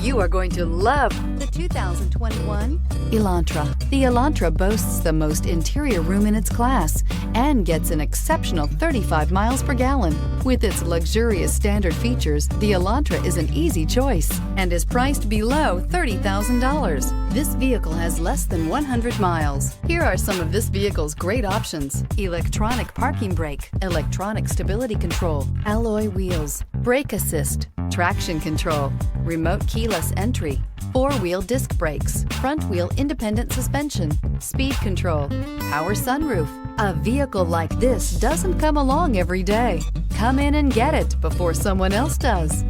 You are going to love the 2021 Elantra. The Elantra boasts the most interior room in its class and gets an exceptional 35 miles per gallon. With its luxurious standard features, the Elantra is an easy choice and is priced below $30,000. This vehicle has less than 100 miles. Here are some of this vehicle's great options: electronic parking brake, electronic stability control, alloy wheels, brake assist, traction control, remote keyless entry, four-wheel disc brakes, front-wheel independent suspension, speed control, power sunroof. A vehicle like this doesn't come along every day. Come in and get it before someone else does.